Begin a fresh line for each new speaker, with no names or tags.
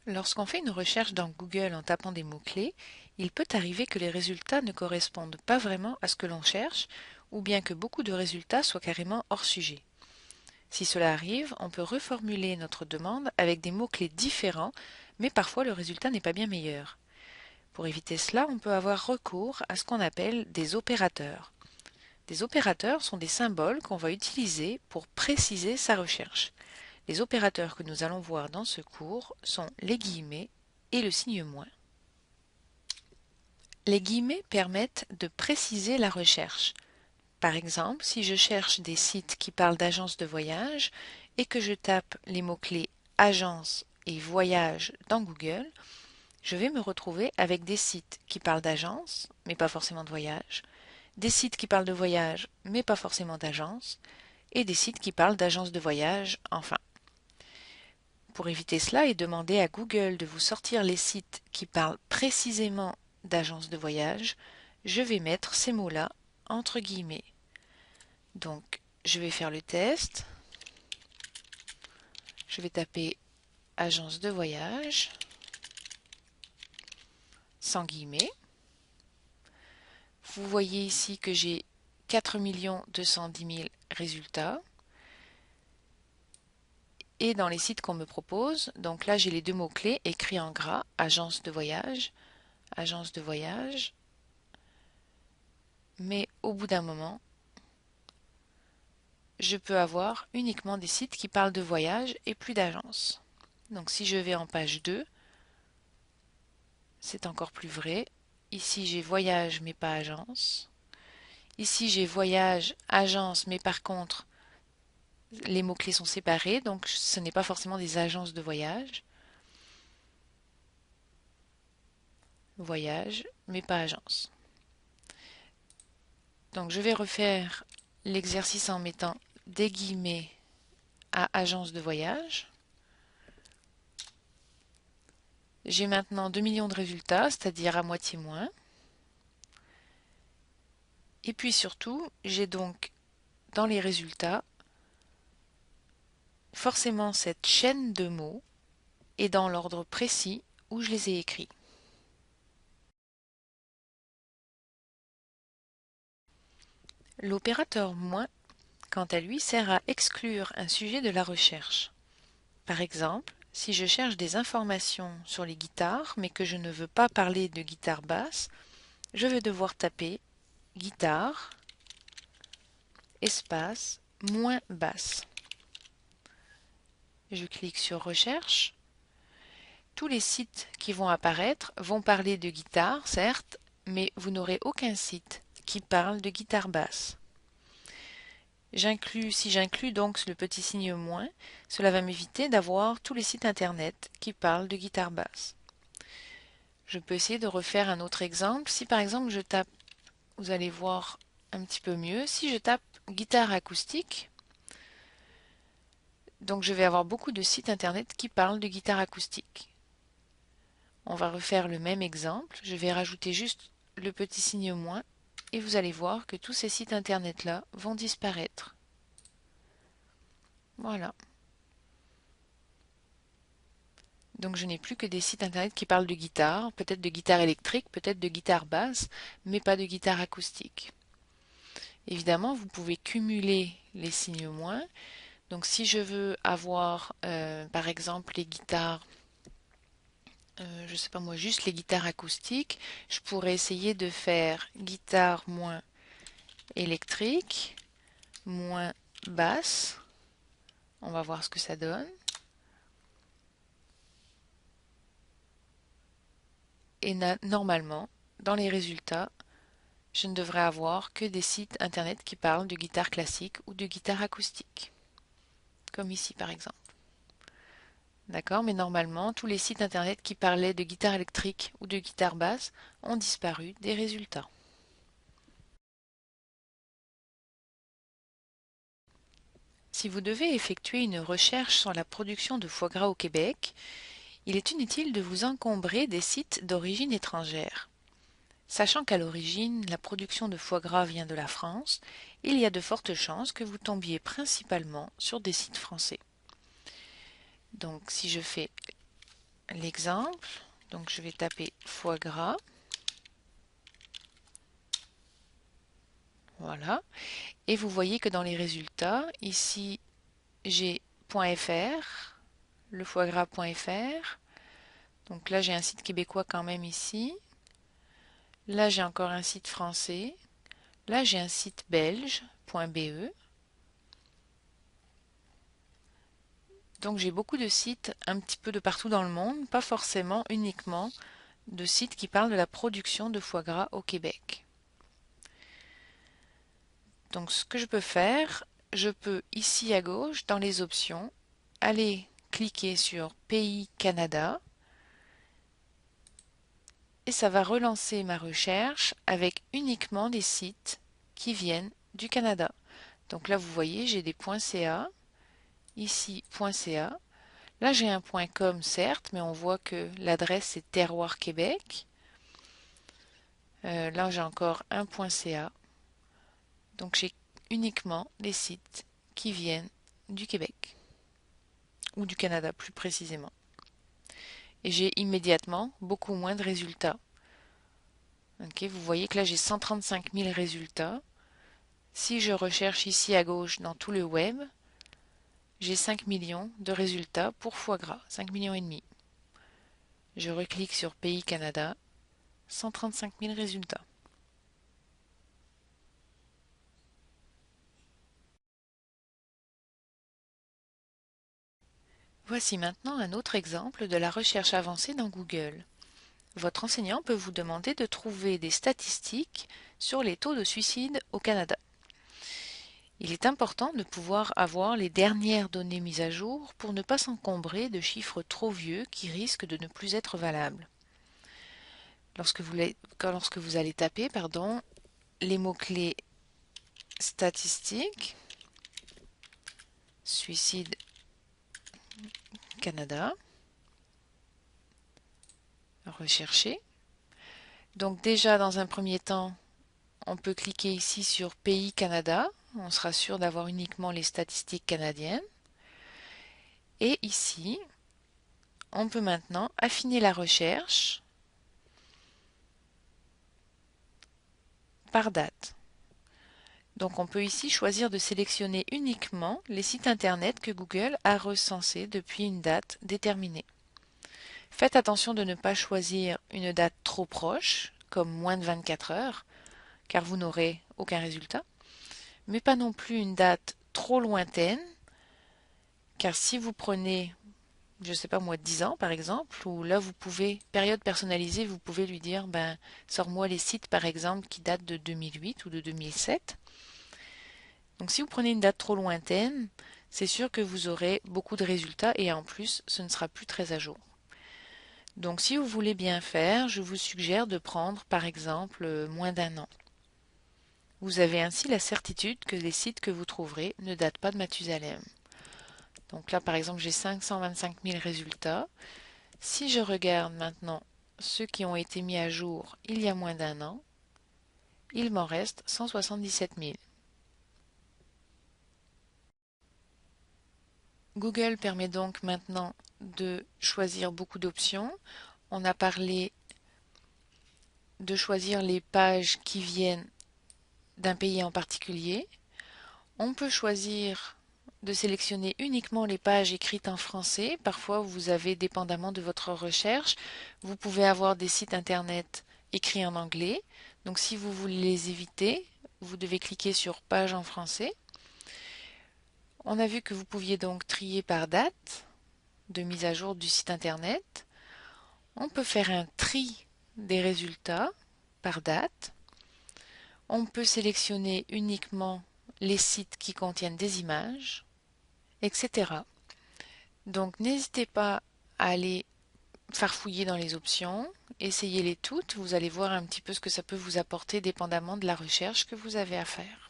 Lorsqu'on fait une recherche dans Google en tapant des mots-clés, il peut arriver que les résultats ne correspondent pas vraiment à ce que l'on cherche, ou bien que beaucoup de résultats soient carrément hors sujet. Si cela arrive, on peut reformuler notre demande avec des mots-clés différents, mais parfois le résultat n'est pas bien meilleur. Pour éviter cela, on peut avoir recours à ce qu'on appelle des opérateurs. Des opérateurs sont des symboles qu'on va utiliser pour préciser sa recherche. Les opérateurs que nous allons voir dans ce cours sont les guillemets et le signe moins. Les guillemets permettent de préciser la recherche. Par exemple, si je cherche des sites qui parlent d'agences de voyage et que je tape les mots-clés agence et voyage dans Google, je vais me retrouver avec des sites qui parlent d'agence, mais pas forcément de voyage, des sites qui parlent de voyage, mais pas forcément d'agence, et des sites qui parlent d'agences de voyage, enfin. Pour éviter cela et demander à Google de vous sortir les sites qui parlent précisément d'agences de voyage, je vais mettre ces mots-là entre guillemets. Donc, je vais faire le test. Je vais taper agence de voyage sans guillemets. Vous voyez ici que j'ai 4 210 000 résultats. Et dans les sites qu'on me propose, donc là j'ai les deux mots-clés écrits en gras, agence de voyage, mais au bout d'un moment, je peux avoir uniquement des sites qui parlent de voyage et plus d'agence. Donc si je vais en page 2, c'est encore plus vrai. Ici j'ai voyage mais pas agence. Ici j'ai voyage, agence, mais par contre les mots-clés sont séparés, donc ce n'est pas forcément des agences de voyage. Voyage, mais pas agence. Donc je vais refaire l'exercice en mettant des guillemets à agence de voyage. J'ai maintenant 2 millions de résultats, c'est-à-dire à moitié moins. Et puis surtout, j'ai donc dans les résultats forcément cette chaîne de mots et dans l'ordre précis où je les ai écrits. L'opérateur moins, quant à lui, sert à exclure un sujet de la recherche. Par exemple, si je cherche des informations sur les guitares, mais que je ne veux pas parler de guitare basse, je vais devoir taper guitare, espace, moins basse. Je clique sur recherche. Tous les sites qui vont apparaître vont parler de guitare, certes, mais vous n'aurez aucun site qui parle de guitare basse. Si j'inclus donc le petit signe moins, cela va m'éviter d'avoir tous les sites internet qui parlent de guitare basse. Je peux essayer de refaire un autre exemple. Si par exemple je tape, vous allez voir un petit peu mieux, si je tape guitare acoustique, donc je vais avoir beaucoup de sites internet qui parlent de guitare acoustique. On va refaire le même exemple. Je vais rajouter juste le petit signe moins et vous allez voir que tous ces sites internet là vont disparaître. Voilà. Donc je n'ai plus que des sites internet qui parlent de guitare, peut-être de guitare électrique, peut-être de guitare basse, mais pas de guitare acoustique. Évidemment, vous pouvez cumuler les signes moins. Donc si je veux avoir par exemple les guitares, je sais pas moi, juste les guitares acoustiques, je pourrais essayer de faire guitare moins électrique, moins basse. On va voir ce que ça donne. Et normalement, dans les résultats, je ne devrais avoir que des sites internet qui parlent de guitare classique ou de guitare acoustique. Comme ici par exemple. D'accord, mais normalement, tous les sites internet qui parlaient de guitare électrique ou de guitare basse ont disparu des résultats. Si vous devez effectuer une recherche sur la production de foie gras au Québec, il est inutile de vous encombrer des sites d'origine étrangère. Sachant qu'à l'origine, la production de foie gras vient de la France, il y a de fortes chances que vous tombiez principalement sur des sites français. Donc si je fais l'exemple. Donc je vais taper foie gras. Voilà. Et vous voyez que dans les résultats, ici, j'ai .fr, le foie gras.fr. Donc là, j'ai un site québécois quand même ici. Là, j'ai encore un site français. Là, j'ai un site belge.be. Donc j'ai beaucoup de sites un petit peu de partout dans le monde, pas forcément uniquement de sites qui parlent de la production de foie gras au Québec. Donc ce que je peux faire, je peux ici à gauche, dans les options, aller cliquer sur Pays Canada et ça va relancer ma recherche avec uniquement des sites qui viennent du Canada. Donc là vous voyez, j'ai des .ca, ici .ca. Là, j'ai un .com, certes, mais on voit que l'adresse c'est Terroir Québec. Là, j'ai encore un .ca. Donc, j'ai uniquement les sites qui viennent du Québec, ou du Canada plus précisément. Et j'ai immédiatement beaucoup moins de résultats. Ok, vous voyez que là, j'ai 135 000 résultats. Si je recherche ici à gauche dans tout le web, j'ai 5 millions de résultats pour foie gras, 5 millions et demi. Je reclique sur Pays Canada, 135 000 résultats. Voici maintenant un autre exemple de la recherche avancée dans Google. Votre enseignant peut vous demander de trouver des statistiques sur les taux de suicide au Canada. Il est important de pouvoir avoir les dernières données mises à jour pour ne pas s'encombrer de chiffres trop vieux qui risquent de ne plus être valables. Lorsque vous allez taper les mots-clés statistiques, suicide Canada, rechercher. Donc déjà dans un premier temps, on peut cliquer ici sur Pays Canada. On sera sûr d'avoir uniquement les statistiques canadiennes. Et ici, on peut maintenant affiner la recherche par date. Donc on peut ici choisir de sélectionner uniquement les sites internet que Google a recensés depuis une date déterminée. Faites attention de ne pas choisir une date trop proche, comme moins de 24 heures, car vous n'aurez aucun résultat, mais pas non plus une date trop lointaine, car si vous prenez, je ne sais pas moi, 10 ans par exemple, où là vous pouvez, période personnalisée, vous pouvez lui dire, ben, sors-moi les sites par exemple qui datent de 2008 ou de 2007. Donc si vous prenez une date trop lointaine, c'est sûr que vous aurez beaucoup de résultats et en plus, ce ne sera plus très à jour. Donc si vous voulez bien faire, je vous suggère de prendre par exemple moins d'un an. Vous avez ainsi la certitude que les sites que vous trouverez ne datent pas de Mathusalem. Donc là par exemple j'ai 525 000 résultats. Si je regarde maintenant ceux qui ont été mis à jour il y a moins d'un an, il m'en reste 177 000. Google permet donc maintenant de choisir beaucoup d'options. On a parlé de choisir les pages qui viennent d'un pays en particulier. On peut choisir de sélectionner uniquement les pages écrites en français. Parfois, vous avez, dépendamment de votre recherche, vous pouvez avoir des sites internet écrits en anglais. Donc, si vous voulez les éviter, vous devez cliquer sur Page en français. On a vu que vous pouviez donc trier par date de mise à jour du site internet. On peut faire un tri des résultats par date. On peut sélectionner uniquement les sites qui contiennent des images, etc. Donc n'hésitez pas à aller farfouiller dans les options, essayez-les toutes, vous allez voir un petit peu ce que ça peut vous apporter dépendamment de la recherche que vous avez à faire.